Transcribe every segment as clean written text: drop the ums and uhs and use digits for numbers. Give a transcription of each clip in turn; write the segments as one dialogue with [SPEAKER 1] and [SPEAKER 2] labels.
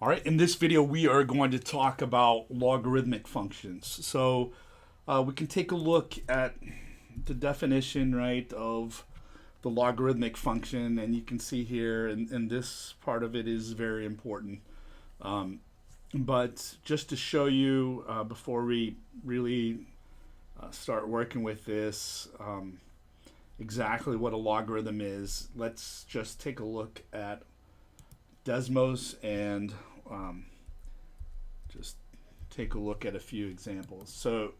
[SPEAKER 1] All right, in this video, we are going to talk about logarithmic functions. So we can take a look at the definition, right, of the logarithmic function, and you can see here, and this part of it is very important. Um, but just to show you before we really start working with this, exactly what a logarithm is, let's just take a look at Desmos and um, just take a look at a few examples. So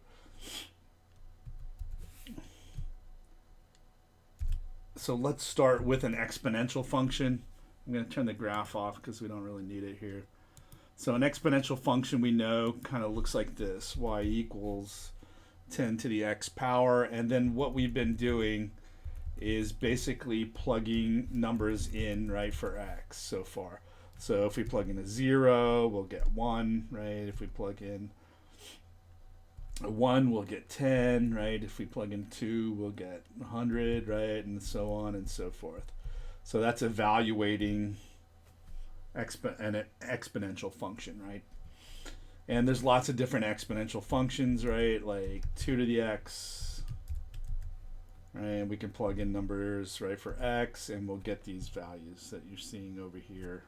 [SPEAKER 1] let's start with an exponential function. I'm going to turn the graph off because we don't really need it here. So an exponential function we know kind of looks like this: y equals 10 to the x power. And then what we've been doing is basically plugging numbers in, right, for x so far. So if we plug in a 0, we'll get 1, right? If we plug in a 1, we'll get 10, right? If we plug in 2, we'll get 100, right? And so on and so forth. So that's evaluating an exponential function, right? And there's lots of different exponential functions, right? Like 2 to the x, right? And we can plug in numbers, right, for x, and we'll get these values that you're seeing over here,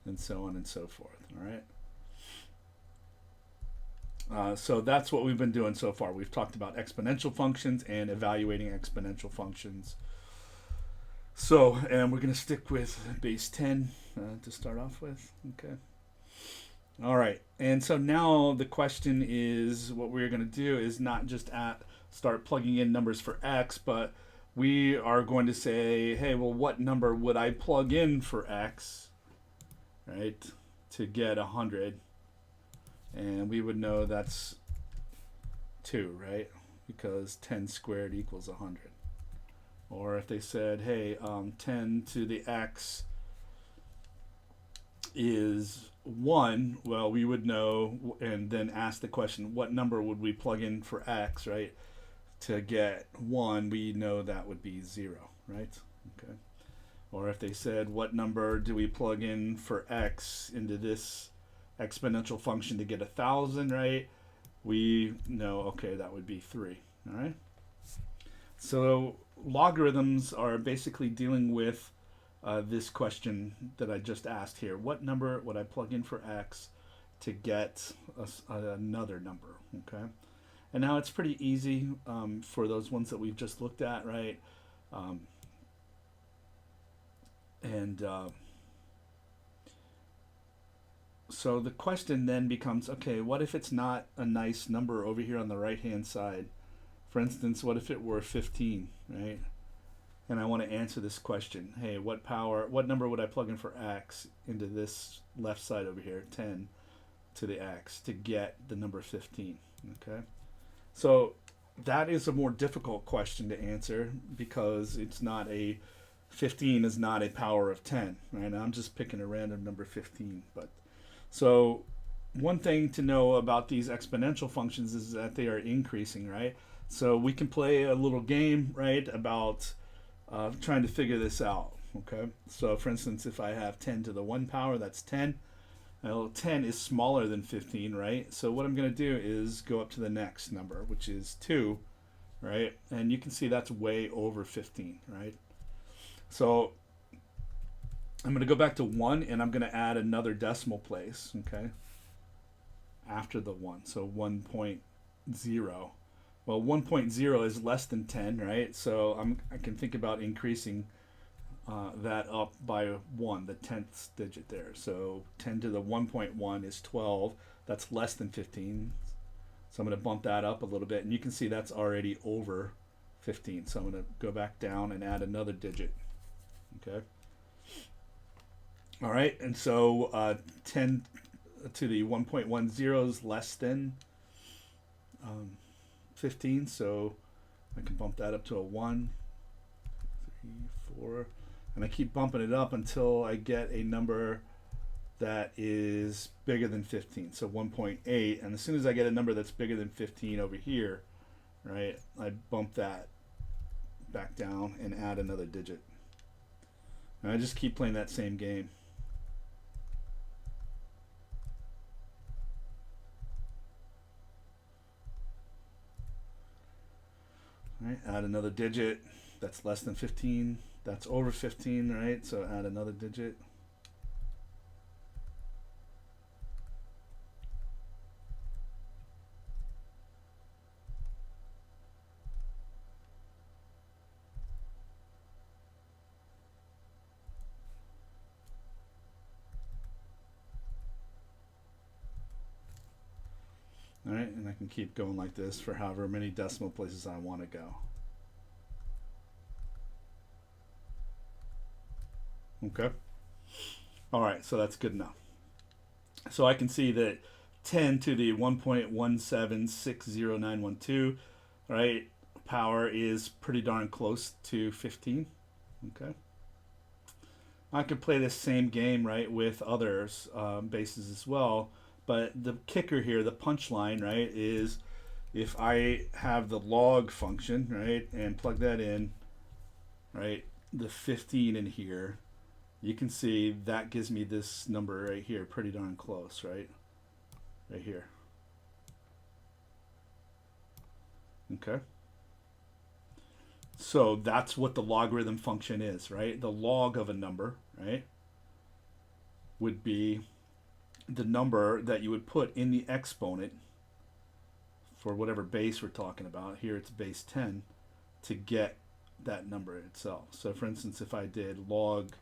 [SPEAKER 1] and so on and so forth, all right? So that's what we've been doing so far. We've talked about exponential functions and evaluating exponential functions. So, and we're going to stick with base 10 to start off with. Okay. All right. And so now the question is, what we're going to do is not just start plugging in numbers for x, but we are going to say, hey, well, what number would I plug in for x, right, to get 100? And we would know that's 2, right? Because 10 squared equals 100. Or if they said, hey, 10 to the x is 1, well, we would know, and then ask the question, what number would we plug in for x, right? To get 1, we know that would be 0, right? Okay. Or if they said, what number do we plug in for x into this exponential function to get 1,000, right? We know, okay, that would be 3, all right? So logarithms are basically dealing with this question that I just asked here. What number would I plug in for x to get another number, okay? And now it's pretty easy for those ones that we've just looked at, right? So the question then becomes, okay, what if it's not a nice number over here on the right-hand side? For instance, what if it were 15, right? And I want to answer this question. Hey, what number would I plug in for x into this left side over here, 10 to the x, to get the number 15, okay? So that is a more difficult question to answer because 15 is not a power of 10, right? I'm just picking a random number 15, but so one thing to know about these exponential functions is that they are increasing, right? So we can play a little game, right, about trying to figure this out, okay? So for instance, if I have 10 to the 1 power, that's 10. Well, 10 is smaller than 15, right? So what I'm going to do is go up to the next number, which is 2, right? And you can see that's way over 15, right? So I'm going to go back to 1, and I'm going to add another decimal place, okay, after the 1. So 1.0. Well, 1.0 is less than 10, right? So I can think about increasing that up by 1, the 10th digit there. So 10 to the 1.1 is 12. That's less than 15. So I'm going to bump that up a little bit. And you can see that's already over 15. So I'm going to go back down and add another digit. Okay. All right. And so 10 to the 1.10 is less than 15. So I can bump that up to a 1, 3, 4. And I keep bumping it up until I get a number that is bigger than 15, so 1.8. And as soon as I get a number that's bigger than 15 over here, right, I bump that back down and add another digit. And I just keep playing that same game. right? Add another digit. That's less than 15. That's over 15, right? So add another digit. All right, and I can keep going like this for however many decimal places I want to go. Okay. All right, so that's good enough. So I can see that 10 to the 1.1760912, right, power is pretty darn close to 15. Okay. I could play this same game, right, with others bases as well. But the kicker here, the punchline, right, is if I have the log function, right, and plug that in, right, the 15 in here, you can see that gives me this number right here, pretty darn close, right? Right here. Okay. So that's what the logarithm function is, right? The log of a number, right, would be the number that you would put in the exponent for whatever base we're talking about. Here it's base 10 to get that number itself. So for instance, if I did log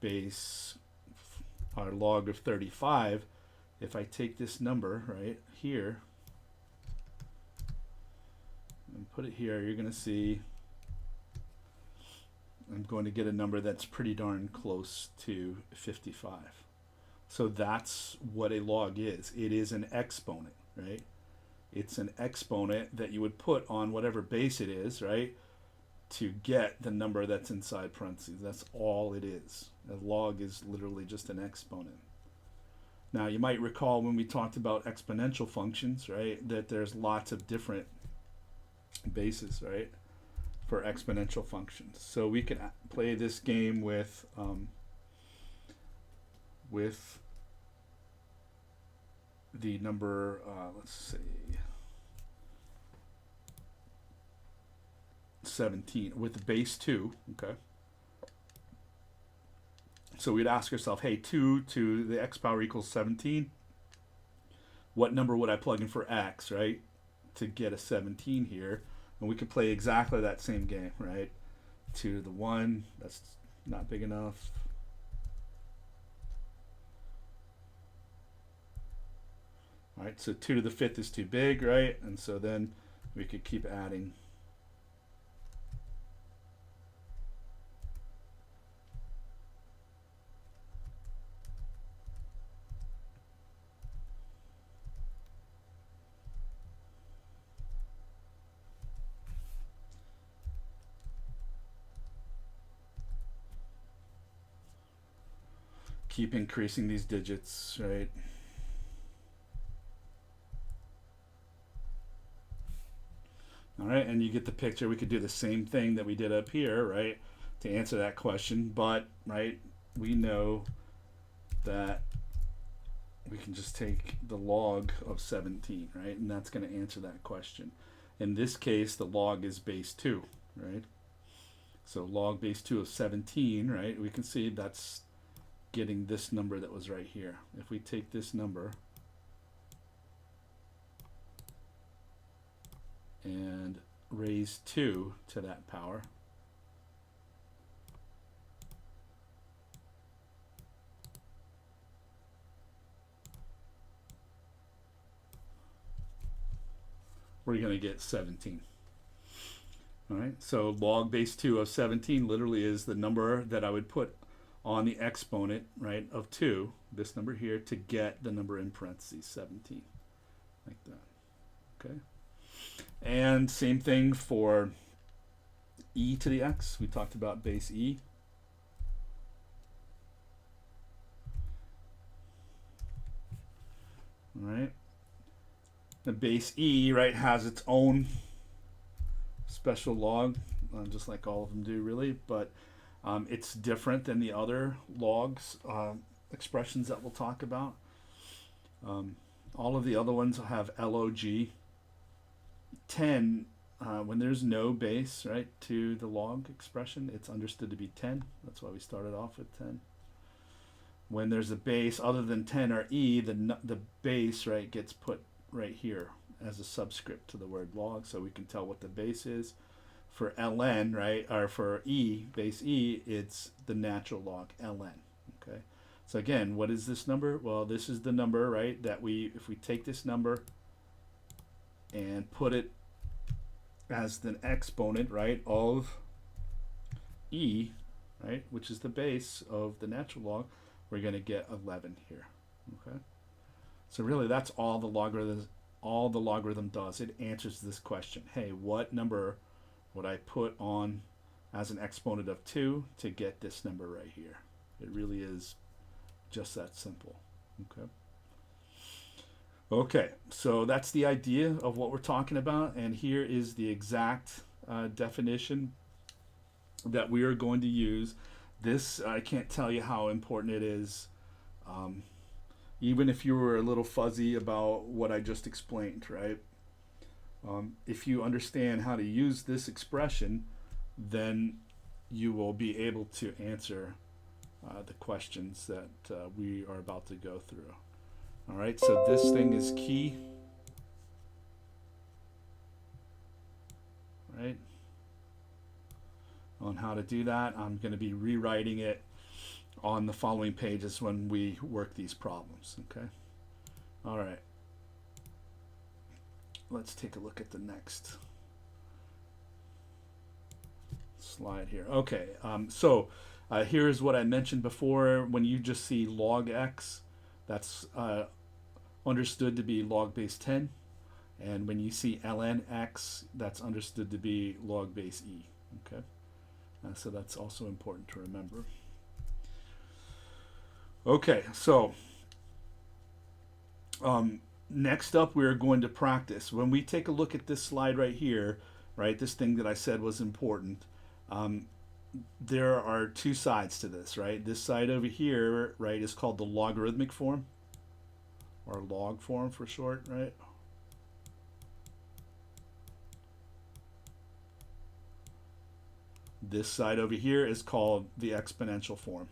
[SPEAKER 1] base or log of 35, if I take this number right here and put it here, you're going to see I'm going to get a number that's pretty darn close to 55. So that's what a log is. It is an exponent, right? It's an exponent that you would put on whatever base it is, right, to get the number that's inside parentheses. That's all it is. A log is literally just an exponent. Now, you might recall when we talked about exponential functions, right, that there's lots of different bases, right, for exponential functions. So we can play this game with the number, let's see, 17 with base 2, okay? So we'd ask ourselves, hey, 2 to the x power equals 17. What number would I plug in for x, right, to get a 17 here? And we could play exactly that same game, right? 2 to the 1, that's not big enough. All right, so 2 to the 5th is too big, right? And so then we could keep adding. Keep increasing these digits, right? All right, and you get the picture. We could do the same thing that we did up here, right, to answer that question. But, right, we know that we can just take the log of 17, right, and that's going to answer that question. In this case, the log is base 2, right? So log base 2 of 17, right, we can see that's getting this number that was right here. If we take this number and raise 2 to that power, we're going to get 17. All right, so log base 2 of 17 literally is the number that I would put on the exponent, right, of 2, this number here, to get the number in parentheses, 17, like that, okay? And same thing for e to the x. We talked about base e. All right. The base e, right, has its own special log, just like all of them do, really, but it's different than the other logs expressions that we'll talk about. All of the other ones have log. 10 when there's no base, right, to the log expression, it's understood to be 10. That's why we started off with 10. When there's a base other than 10 or e, the base, right, gets put right here as a subscript to the word log, so we can tell what the base is. For ln, right, or for e, base e, it's the natural log, ln, okay? So again, what is this number? Well, this is the number, right, that if we take this number and put it as the exponent, right, of e, right, which is the base of the natural log, we're going to get 11 here, okay? So really, that's all the logarithm does. It answers this question. Hey, what number would I put on as an exponent of 2 to get this number right here? It really is just that simple, okay? Okay, so that's the idea of what we're talking about, and here is the exact definition that we are going to use. This, I can't tell you how important it is, even if you were a little fuzzy about what I just explained, right? If you understand how to use this expression, then you will be able to answer the questions that we are about to go through. All right, so this thing is key, right? On how to do that, I'm going to be rewriting it on the following pages when we work these problems, okay? All right. Let's take a look at the next slide here. Okay, so here's what I mentioned before. When you just see log x, that's understood to be log base 10. And when you see ln x, that's understood to be log base e. Okay, so that's also important to remember. Okay, so next up we're going to practice. When we take a look at this slide right here, right, this thing that I said was important, there are two sides to this, right? This side over here, right, is called the logarithmic form, or log form for short, right? This side over here is called the exponential form.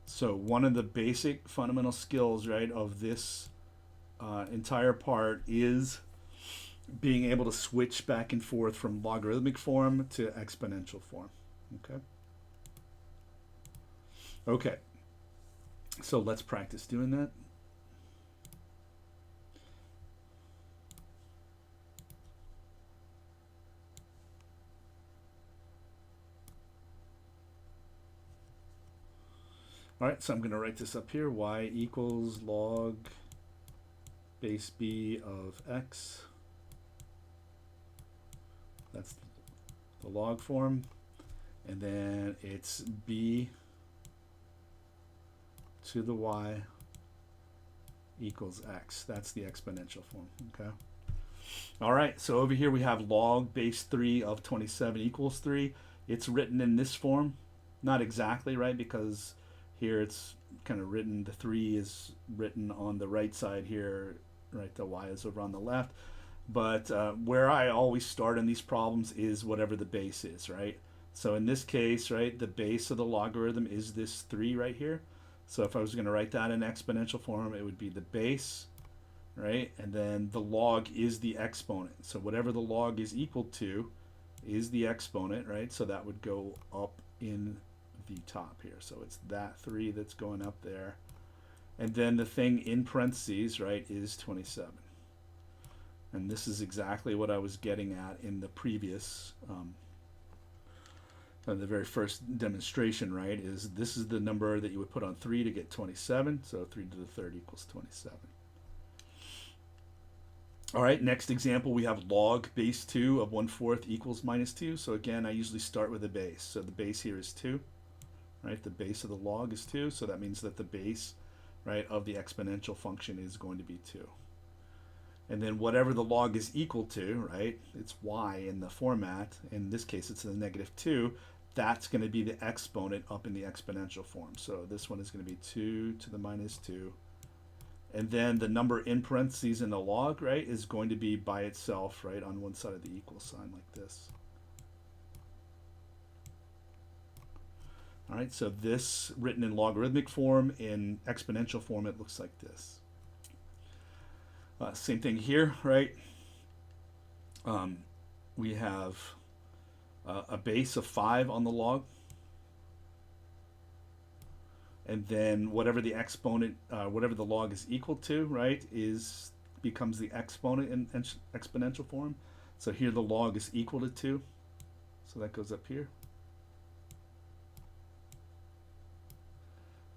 [SPEAKER 1] So one of the basic fundamental skills, right, of this entire part is being able to switch back and forth from logarithmic form to exponential form, okay? Okay, so let's practice doing that. All right, so I'm going to write this up here. Y equals log base b of x. That's the log form. And then it's b to the y equals x. That's the exponential form, okay? All right, so over here we have log base 3 of 27 equals 3. It's written in this form. Not exactly, right, because here it's kind of written, the 3 is written on the right side here, right, the y is over on the left. But where I always start in these problems is whatever the base is, right? So in this case, right, the base of the logarithm is this 3 right here. So if I was going to write that in exponential form, it would be the base, right? And then the log is the exponent. So whatever the log is equal to is the exponent, right? So that would go up in the top here. So it's that 3 that's going up there. And then the thing in parentheses, right, is 27. And this is exactly what I was getting at in the previous, the very first demonstration, right, is this is the number that you would put on 3 to get 27. So 3 to the third equals 27. All right, next example, we have log base 2 of 1/4 equals -2. So again, I usually start with a base. So the base here is 2, right? The base of the log is 2. So that means that the base, right, of the exponential function is going to be 2. And then whatever the log is equal to, right, it's y in the format. In this case, it's the -2. That's going to be the exponent up in the exponential form. So this one is going to be 2 to the -2. And then the number in parentheses in the log, right, is going to be by itself, right, on one side of the equal sign like this. All right, so this written in logarithmic form, in exponential form, it looks like this. Same thing here, right? We have a base of 5 on the log. And then whatever the exponent, whatever the log is equal to, right, becomes the exponent in exponential form. So here the log is equal to 2. So that goes up here.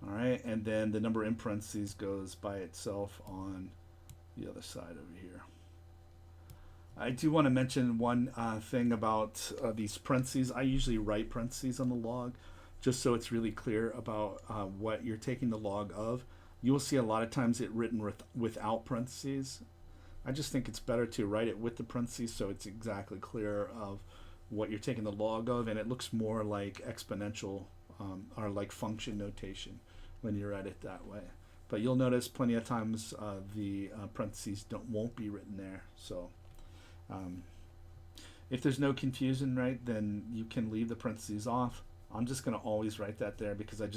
[SPEAKER 1] All right, and then the number in parentheses goes by itself on the other side over here. I do want to mention one thing about these parentheses. I usually write parentheses on the log just so it's really clear about what you're taking the log of. You will see a lot of times it written without parentheses. I just think it's better to write it with the parentheses so it's exactly clear of what you're taking the log of, and it looks more like exponential or like function notation when you write it that way. But you'll notice plenty of times the parentheses won't be written there. So if there's no confusion, right, then you can leave the parentheses off. I'm just going to always write that there because I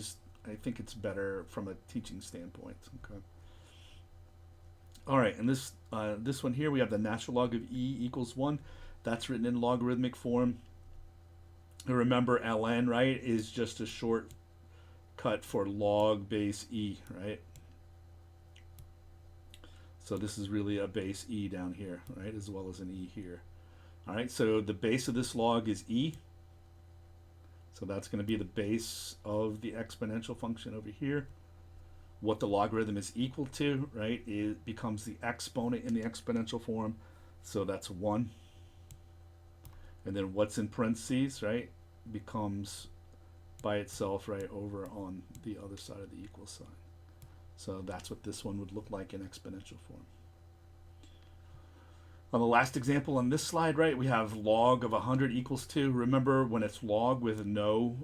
[SPEAKER 1] think it's better from a teaching standpoint. Okay. All right, and this one here, we have the natural log of e equals 1. That's written in logarithmic form. And remember, ln, right, is just a shortcut for log base e, right? So this is really a base e down here, right, as well as an e here. All right, so the base of this log is e. So that's going to be the base of the exponential function over here. What the logarithm is equal to, right, it becomes the exponent in the exponential form. So that's 1. And then what's in parentheses, right, becomes by itself, right, over on the other side of the equal sign. So that's what this one would look like in exponential form. On the last example on this slide, right, we have log of 100 equals 2. Remember, when it's log with no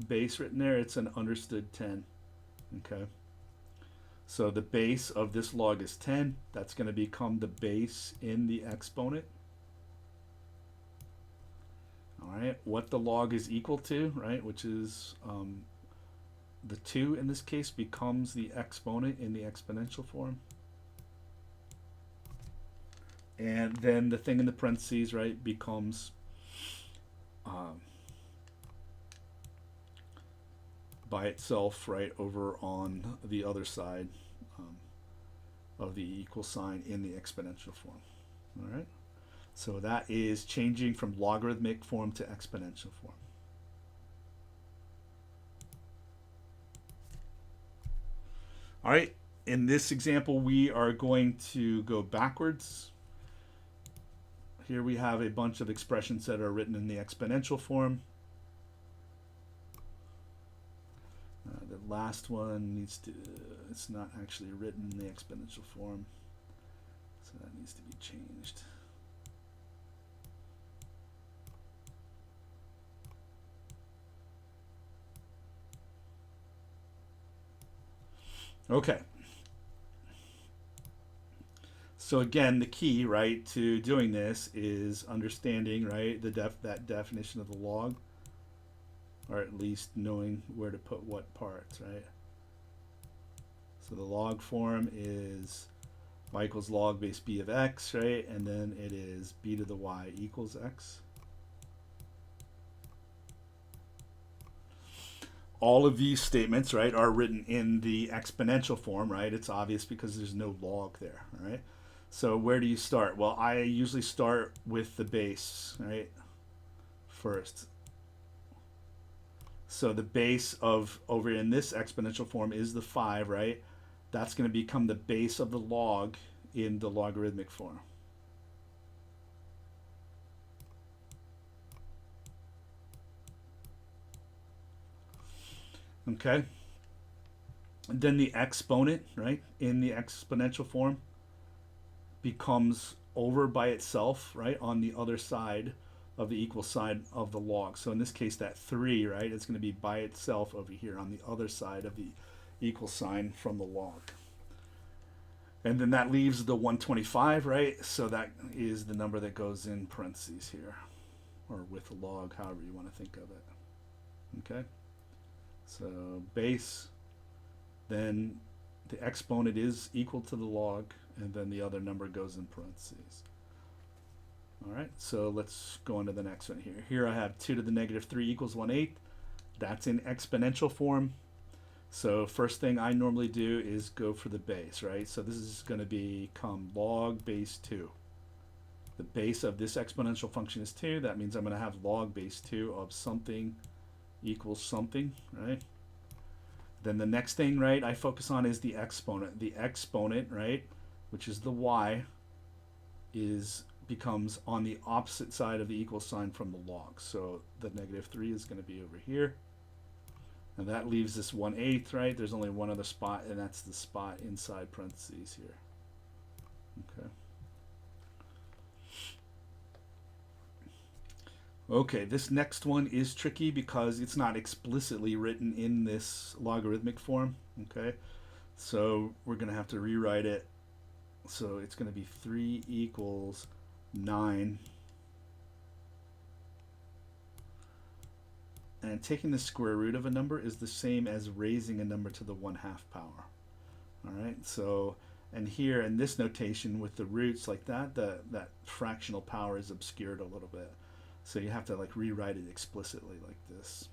[SPEAKER 1] base written there, it's an understood 10. Okay. So the base of this log is 10. That's going to become the base in the exponent. All right. What the log is equal to, right, which is the 2 in this case, becomes the exponent in the exponential form. And then the thing in the parentheses, right, becomes by itself, right, over on the other side of the equal sign in the exponential form. All right. So that is changing from logarithmic form to exponential form. All right. In this example, we are going to go backwards. Here we have a bunch of expressions that are written in the exponential form. The last one it's not actually written in the exponential form, so that needs to be changed. Okay. So again, the key, right, to doing this is understanding, right, that definition of the log, or at least knowing where to put what parts, right? So the log form is y equals log base b of x, right? And then it is b to the y equals x. All of these statements, right, are written in the exponential form, right? It's obvious because there's no log there, right? So where do you start? Well, I usually start with the base, right, first. So the base of over in this exponential form is the 5, right? That's going to become the base of the log in the logarithmic form. Okay. And then the exponent, right, in the exponential form becomes over by itself, right, on the other side of the equal sign of the log. So in this case, that 3, right, is going to be by itself over here on the other side of the equal sign from the log. And then that leaves the 125, right? So that is the number that goes in parentheses here, or with a log, however you want to think of it. Okay? So base, then the exponent is equal to the log, and then the other number goes in parentheses. All right, so let's go on to the next one here. Here I have 2 to the negative 3 equals 1/8. That's in exponential form. So first thing I normally do is go for the base, right? So this is going to become log base 2. The base of this exponential function is 2. That means I'm going to have log base 2 of something equals something, right? Then the next thing, right, I focus on is the exponent. The exponent, right, which is the y, becomes on the opposite side of the equal sign from the log. So the negative 3 is going to be over here. And that leaves this 1/8, right? There's only one other spot, and that's the spot inside parentheses here. Okay. Okay, this next one is tricky because it's not explicitly written in this logarithmic form. Okay, so we're going to have to rewrite it. So it's going to be 3 equals 9. And taking the square root of a number is the same as raising a number to the 1/2 power. All right, so, and here in this notation with the roots like that, that fractional power is obscured a little bit. So you have to like rewrite it explicitly like this.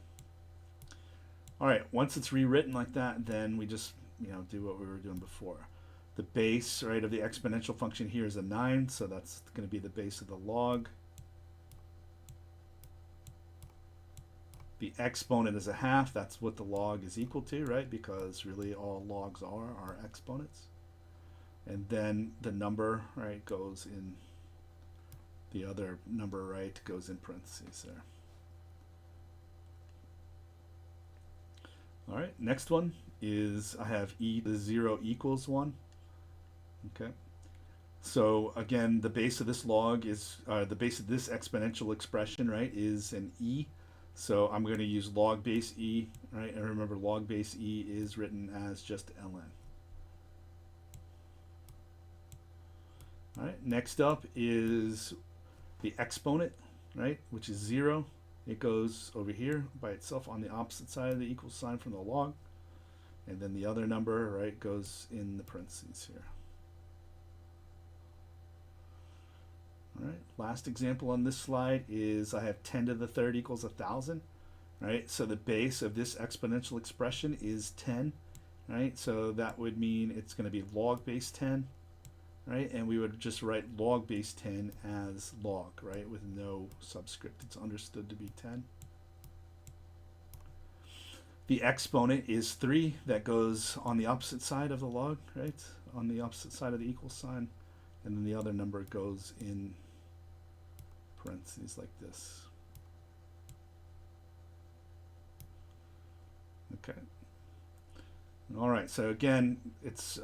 [SPEAKER 1] All right, once it's rewritten like that, then we just, do what we were doing before. The base, right, of the exponential function here is a 9, so that's going to be the base of the log. The exponent is a 1/2. That's what the log is equal to, right? Because really all logs are exponents. And then the number, right, goes in, the other number, right, goes in parentheses there. All right, next one is I have e to the 0 equals 1. Okay. So again, the base of this log is, the base of this exponential expression, right, is an e. So I'm going to use log base e, right? And remember, log base e is written as just ln. All right, next up is the exponent, right, which is 0. It goes over here by itself on the opposite side of the equal sign from the log. And then the other number, right, goes in the parentheses here. All right, last example on this slide is I have 10 to the 3rd equals 1,000, right? So the base of this exponential expression is 10, right? So that would mean it's going to be log base 10, right? And we would just write log base 10 as log, right? With no subscript. It's understood to be 10. The exponent is 3. That goes on the opposite side of the log, right? On the opposite side of the equal sign. And then the other number goes in parentheses like this. Okay. All right, so again, it's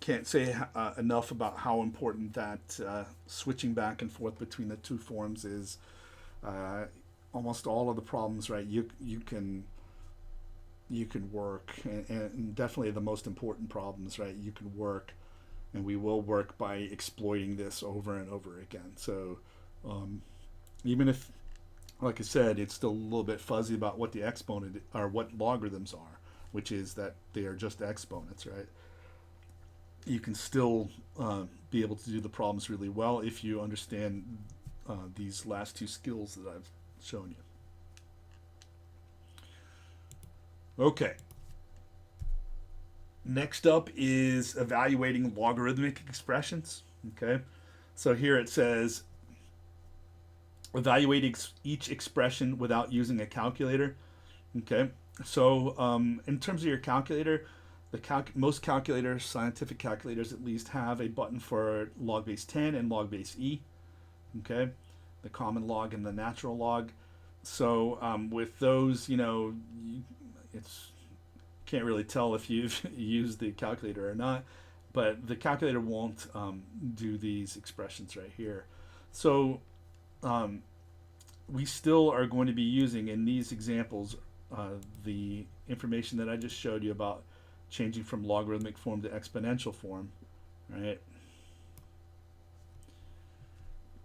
[SPEAKER 1] can't say enough about how important that switching back and forth between the two forms is. Almost all of the problems, right, you can work, and definitely the most important problems, right, you can work, and we will work by exploiting this over and over again. So even if, like I said, it's still a little bit fuzzy about what the exponent or what logarithms are, which is that they are just exponents, right? You can still be able to do the problems really well if you understand these last two skills that I've shown you. Okay. Next up is evaluating logarithmic expressions. Okay, so here it says evaluate each expression without using a calculator. Okay, so in terms of your calculator, most calculators, scientific calculators at least, have a button for log base 10 and log base e. Okay, the common log and the natural log. So with those, it's can't really tell if you've used the calculator or not, but the calculator won't do these expressions right here. So we still are going to be using in these examples the information that I just showed you about changing from logarithmic form to exponential form, right?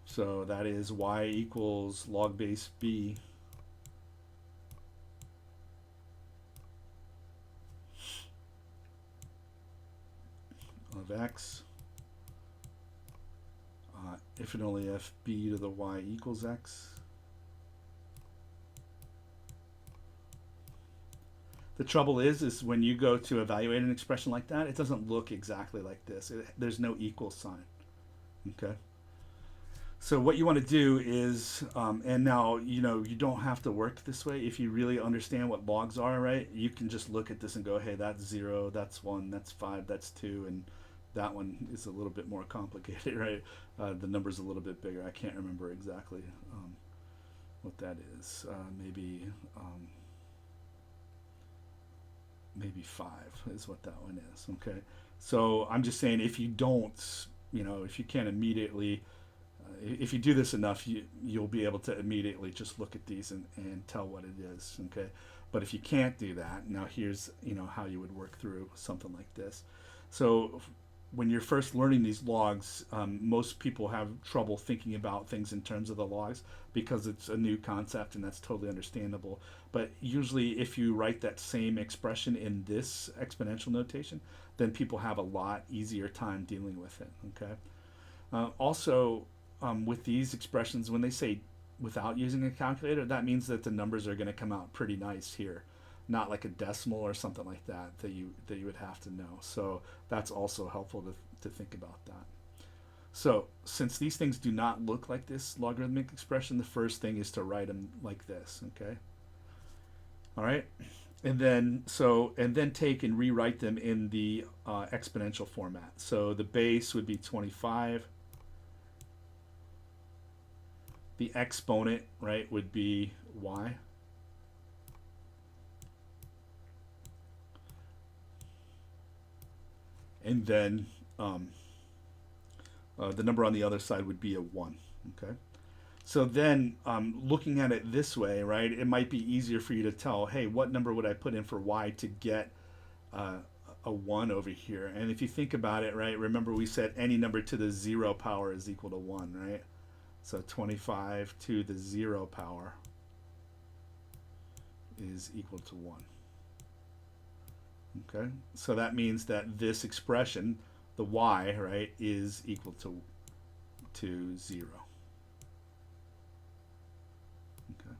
[SPEAKER 1] So that is y equals log base b of x, if and only if b to the y equals x. The trouble is when you go to evaluate an expression like that, it doesn't look exactly like this. There's no equal sign, okay? So what you want to do is, and now, you know, you don't have to work this way. If you really understand what logs are, right, you can just look at this and go, hey, that's 0, that's 1, that's 5, that's 2, and that one is a little bit more complicated, right? The number's a little bit bigger. I can't remember exactly what that is. Maybe 5 is what that one is, okay? So I'm just saying, if you don't, you know, if you can't immediately, if you do this enough, you'll be able to immediately just look at these and tell what it is, okay? But if you can't do that, now here's, you know, how you would work through something like this. So when you're first learning these logs, most people have trouble thinking about things in terms of the logs because it's a new concept, and that's totally understandable. But usually if you write that same expression in this exponential notation, then people have a lot easier time dealing with it, okay? Also, with these expressions, when they say without using a calculator, that means that the numbers are going to come out pretty nice here, not like a decimal or something like that that you would have to know. So that's also helpful to think about that. So since these things do not look like this logarithmic expression, the first thing is to write them like this, okay? All right, and then take and rewrite them in the exponential format. So the base would be 25. The exponent, right, would be y. And then the number on the other side would be a 1, okay? So then looking at it this way, right, it might be easier for you to tell, hey, what number would I put in for y to get a 1 over here? And if you think about it, right, remember we said any number to the 0 power is equal to 1, right? So 25 to the 0 power is equal to 1. Okay, so that means that this expression, the y, right, is equal to 0. Okay.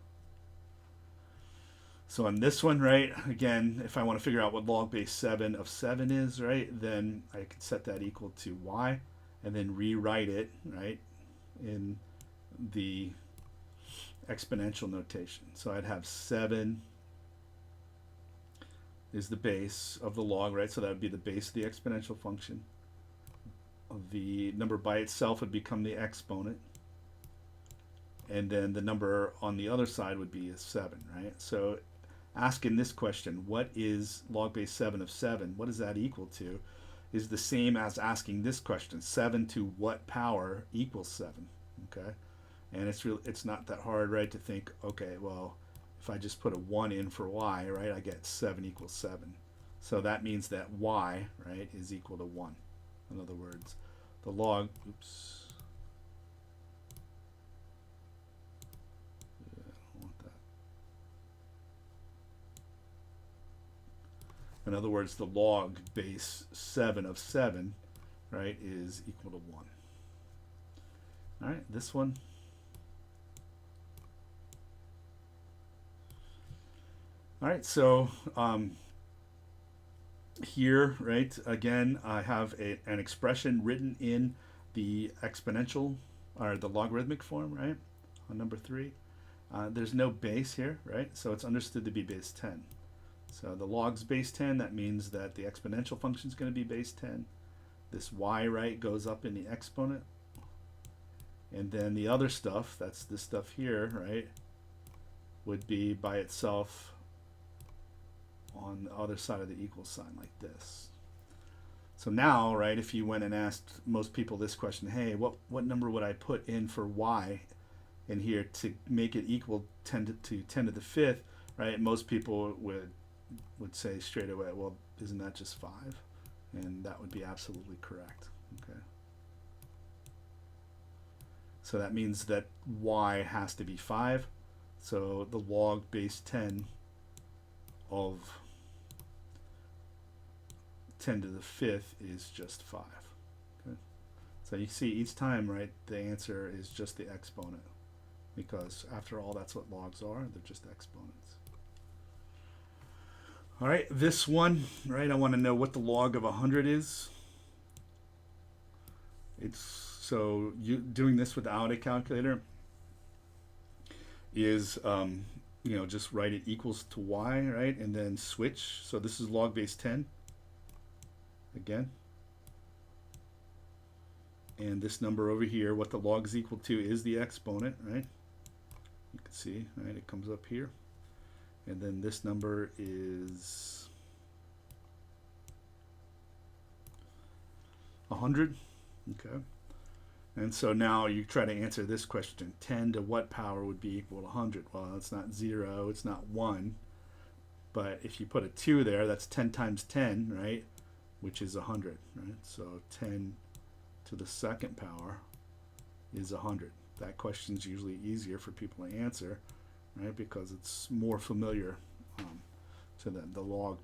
[SPEAKER 1] So on this one, right, again, if I want to figure out what log base 7 of 7 is, right, then I can set that equal to y and then rewrite it, right, in the exponential notation. So I'd have 7 is the base of the log, right? So that would be the base of the exponential function. The number by itself would become the exponent. And then the number on the other side would be a 7, right? So asking this question, what is log base 7 of 7? What is that equal to? Is the same as asking this question, 7 to what power equals 7, okay? And it's not that hard, right, to think, okay, well, if I just put a 1 in for y, right, I get 7 equals 7. So that means that y, right, is equal to 1. In other words, the log, oops. Yeah, I don't want that. In other words, the log base 7 of 7, right, is equal to 1. All right, this one. All right, so here, right, again, I have an expression written in the exponential, or the logarithmic form, right, on number 3. There's no base here, right, so it's understood to be base 10. So the log's base 10, that means that the exponential function is going to be base 10. This y, right, goes up in the exponent. And then the other stuff, that's this stuff here, right, would be by itself on the other side of the equal sign like this. So now, right, if you went and asked most people this question, hey, what number would I put in for y in here to make it equal 10 to the 5th, right, most people would would say straight away, well, isn't that just 5? And that would be absolutely correct. Okay. So that means that y has to be 5. So the log base 10 of 10 to the 5th is just 5. Okay. So you see each time, right, the answer is just the exponent, because after all, that's what logs are. They're just exponents. All right, this one, right, I want to know what the log of 100 is. So you doing this without a calculator is, just write it equals to y, right, and then switch. So this is log base 10 again. And this number over here, what the log is equal to is the exponent, right? You can see, right, it comes up here. And then this number is 100, okay? And so now you try to answer this question. 10 to what power would be equal to 100? Well, it's not 0, it's not 1. But if you put a 2 there, that's 10 times 10, right? Which is 100, right? So 10 to the second power is 100. That question's usually easier for people to answer, right? Because it's more familiar to them. The log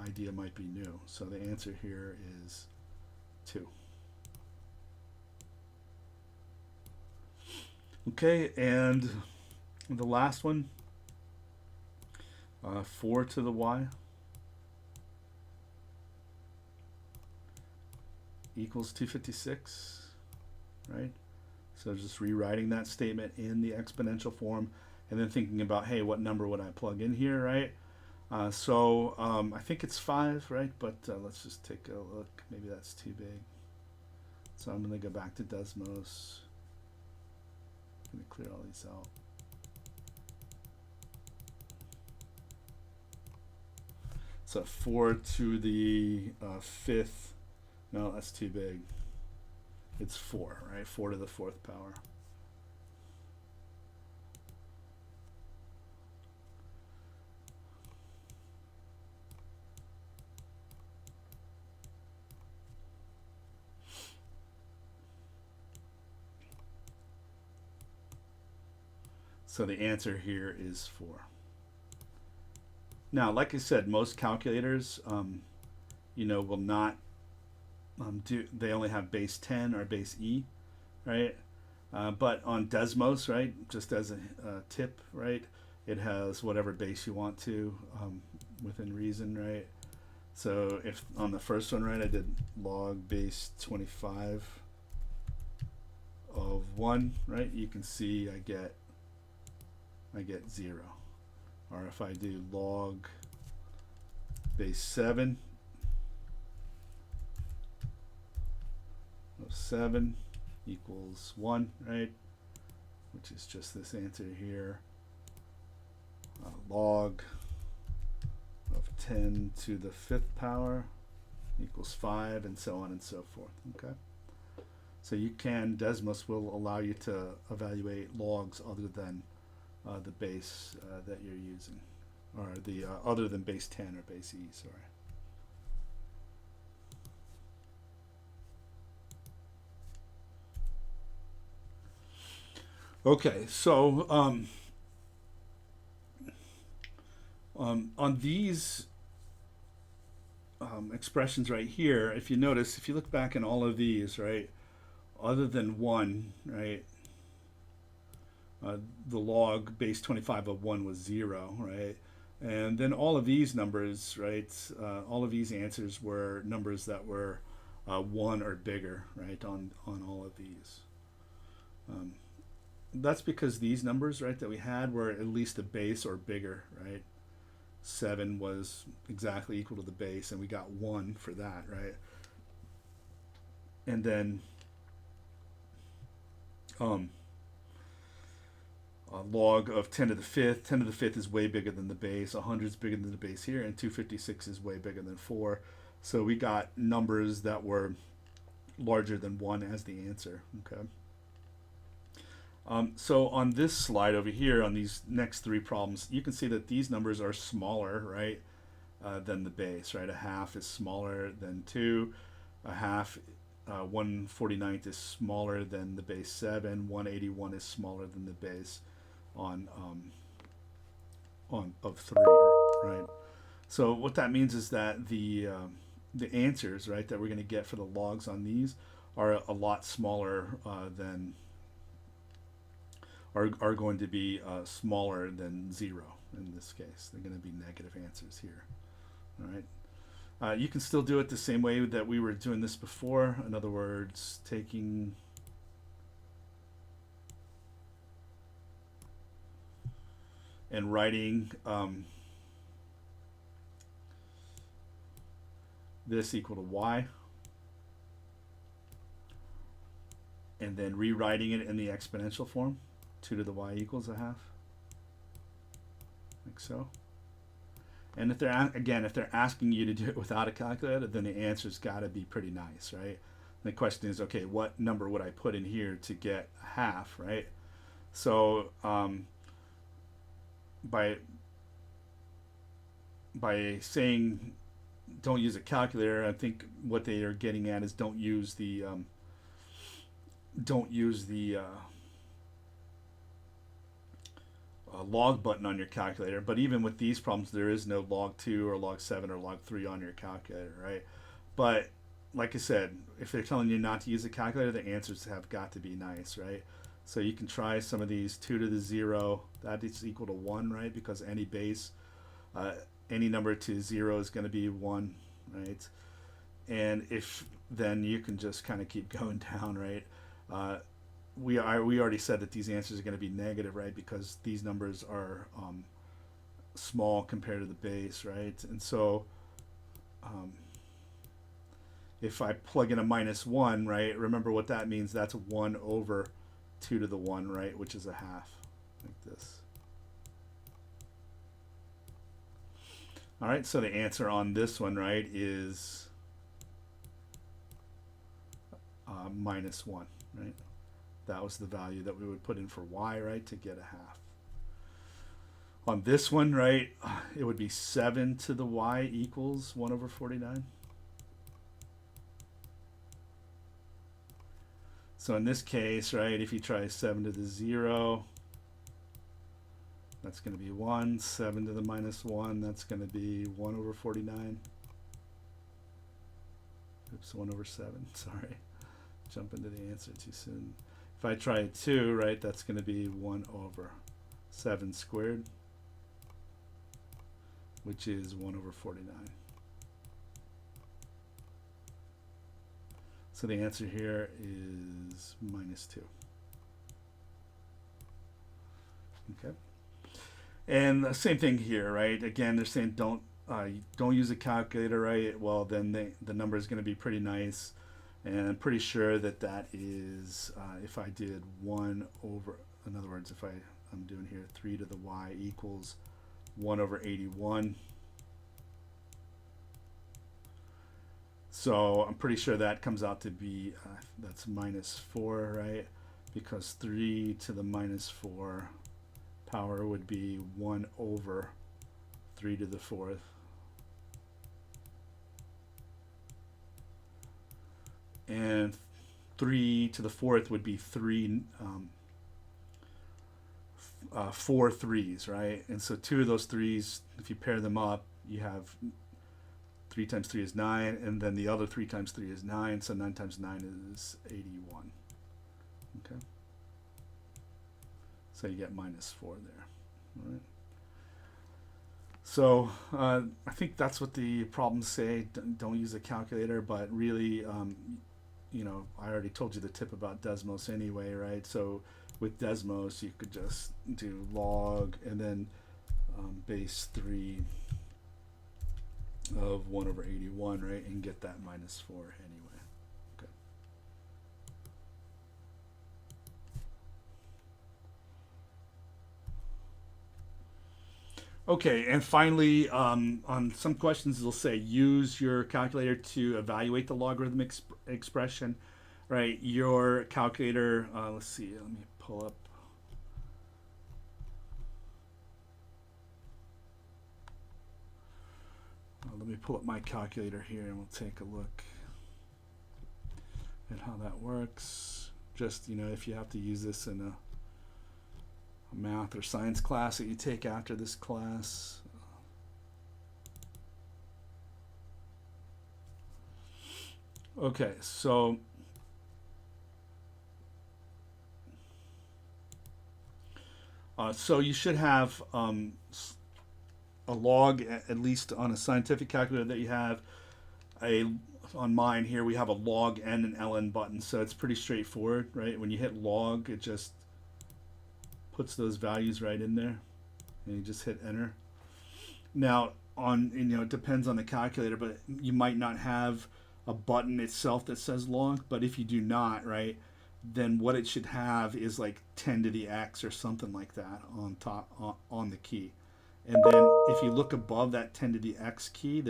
[SPEAKER 1] idea might be new. So the answer here is 2. Okay, and the last one, 4 to the y equals 256, right? So just rewriting that statement in the exponential form, and then thinking about, hey, what number would I plug in here, right? I think it's 5, right? But let's just take a look. Maybe that's too big. So I'm going to go back to Desmos. I'm going to clear all these out. So 4 to the 5th. No, that's too big. It's 4, right? 4 to the 4th power. So the answer here is 4. Now, like I said, most calculators, will not they only have base 10 or base E, right? But on Desmos, right, just as a tip, right, it has whatever base you want to within reason, right? So if on the first one, right, I did log base 25 of 1, right, you can see I get 0. Or if I do log base 7 of 7 equals 1, right? Which is just this answer here. Log of 10 to the 5th power equals 5, and so on and so forth, okay? So Desmos will allow you to evaluate logs other than the base that you're using, or the other than base 10 or base E, sorry. Okay, so on these expressions right here, if you notice, if you look back in all of these, right, other than 1, right, the log base 25 of 1 was 0, right? And then all of these numbers, right, all of these answers were numbers that were 1 or bigger, right, on all of these. That's because these numbers, right, that we had were at least a base or bigger, right? 7 was exactly equal to the base, and we got 1 for that, right? And then log of 10 to the 5th. 10 to the 5th is way bigger than the base. 100 is bigger than the base here, and 256 is way bigger than 4. So we got numbers that were larger than 1 as the answer, okay? So on this slide over here, on these next 3 problems, you can see that these numbers are smaller, right, than the base, right? A half is smaller than 2. A half, 1/49th is smaller than the base 7. 181 is smaller than the base on of 3, right? So what that means is that the answers, right, that we're going to get for the logs on these are a lot smaller are going to be smaller than 0 in this case. They're going to be negative answers here. All right. You can still do it the same way that we were doing this before. In other words, taking and writing this equal to y, and then rewriting it in the exponential form, 2 to the y equals a half, like so. And if they're asking you to do it without a calculator, then the answer's got to be pretty nice, right? And the question is, okay, what number would I put in here to get a half, right? So by saying don't use a calculator, I think what they are getting at is don't use the log button on your calculator. But even with these problems, there is no log 2 or log 7 or log 3 on your calculator, right? But like I said, if they're telling you not to use a calculator, the answers have got to be nice, right? So you can try some of these. 2 to the 0, that is equal to 1, right? Because any base, any number to 0 is going to be 1, right? And if then you can just kind of keep going down, right? We already said that these answers are going to be negative, right? Because these numbers are small compared to the base, right? And so if I plug in a -1, right? Remember what that means. That's 1 over 2 to the 1, right? Which is a half, like this. All right, so the answer on this one, right, is -1, right? That was the value that we would put in for y, right, to get a half. On this one, right, it would be 7 to the y equals 1 over 49. So in this case, right, if you try 7 to the 0, that's going to be 1. 7 to the -1, that's going to be 1 over 49. Oops, 1 over 7, sorry. Jump into the answer too soon. If I try 2, right, that's going to be 1 over 7 squared, which is 1 over 49. So the answer here is -2. Okay. And the same thing here, right? Again, they're saying don't use a calculator, right? Well, then the number is going to be pretty nice. And I'm pretty sure that that is, if I did 1 over, in other words, if I'm doing here 3 to the y equals 1 over 81. So I'm pretty sure that comes out to be, that's -4, right? Because 3 to the -4 power would be 1 over 3 to the 4th. And 3 to the 4th would be 4 threes, right? And so 2 of those 3's, if you pair them up, you have 3 times 3 is 9, and then the other 3 times 3 is 9, so 9 times 9 is 81. Okay? So you get -4 there. All right? So I think that's what the problems say. Don't use a calculator, but really, you know, I already told you the tip about Desmos anyway, right? So with Desmos, you could just do log and then base 3 of 1 over 81, right? And get that -4 anyway. Okay. Okay, and finally, on some questions, they'll say use your calculator to evaluate the logarithmic expression, right? Your calculator, let's see, let me pull up. let me pull up my calculator here and we'll take a look at how that works. Just, if you have to use this in a math or science class that you take after this class. Okay, so so you should have a log, at least on a scientific calculator that you have. On mine here, we have a log and an ln button, so it's pretty straightforward, right? When you hit log, it just puts those values right in there, and you just hit enter. Now, it depends on the calculator, but you might not have a button itself that says log, but if you do not, right, then what it should have is like 10 to the x or something like that on top on the key. And then if you look above that 10 to the x key,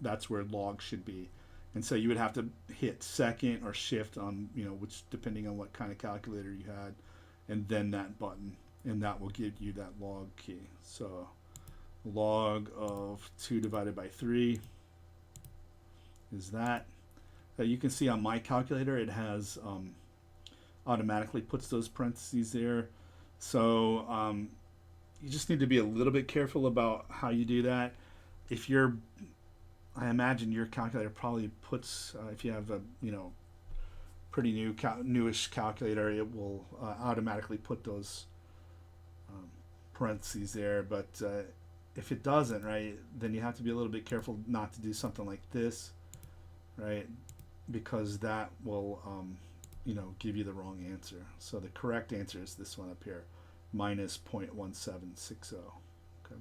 [SPEAKER 1] that's where log should be. And so you would have to hit second or shift on, which depending on what kind of calculator you had, and then that button, and that will give you that log key. So log of 2 divided by 3 is that. You can see on my calculator it has automatically puts those parentheses there. So you just need to be a little bit careful about how you do that. I imagine your calculator probably puts, if you have a pretty newish calculator, it will automatically put those parentheses there. But if it doesn't, right, then you have to be a little bit careful not to do something like this, right, because that will give you the wrong answer. So the correct answer is this one up here, minus 0.1760. Okay.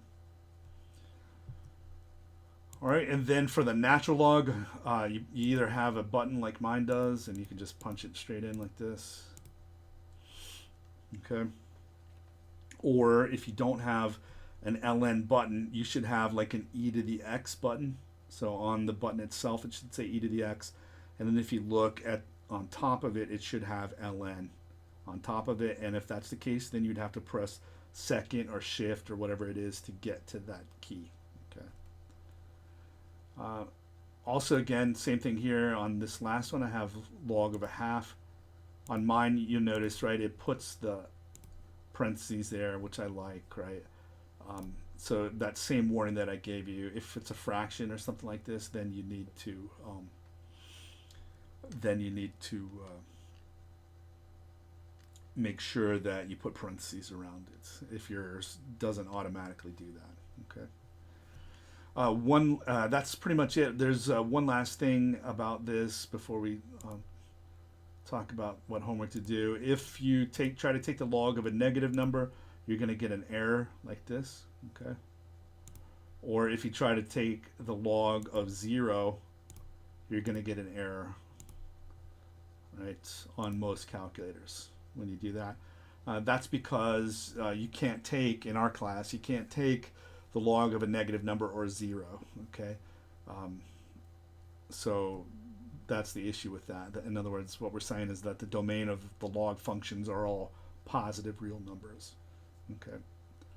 [SPEAKER 1] All right, and then for the natural log, you either have a button like mine does, and you can just punch it straight in like this. Okay. Or if you don't have an ln button, you should have like an e to the x button. So on the button itself, it should say e to the x. And then if you look on top of it, it should have ln on top of it. And if that's the case, then you'd have to press second or shift or whatever it is to get to that key. Okay. Also, again, same thing here on this last one. I have log of a half. On mine, you'll notice, right, it puts the parentheses there, which I like, right? So that same warning that I gave you, if it's a fraction or something like this, then you need to make sure that you put parentheses around it if yours doesn't automatically do that. Okay. That's pretty much it. There's one last thing about this before we talk about what homework to do. If you try to take the log of a negative number, you're going to get an error like this. Okay. Or if you try to take the log of 0, you're going to get an error, right, on most calculators when you do that. That's because you can't take, in our class, you can't take the log of a negative number or 0, okay? So that's the issue with that. In other words, what we're saying is that the domain of the log functions are all positive real numbers, okay?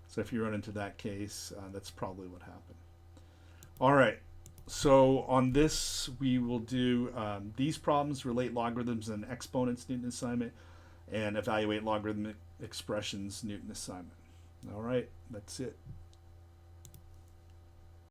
[SPEAKER 1] So if you run into that case, that's probably what happened. All right, so on this, we will do these problems, relate logarithms and exponents, Newton assignment, and evaluate logarithmic expressions, Newton assignment. All right, that's it.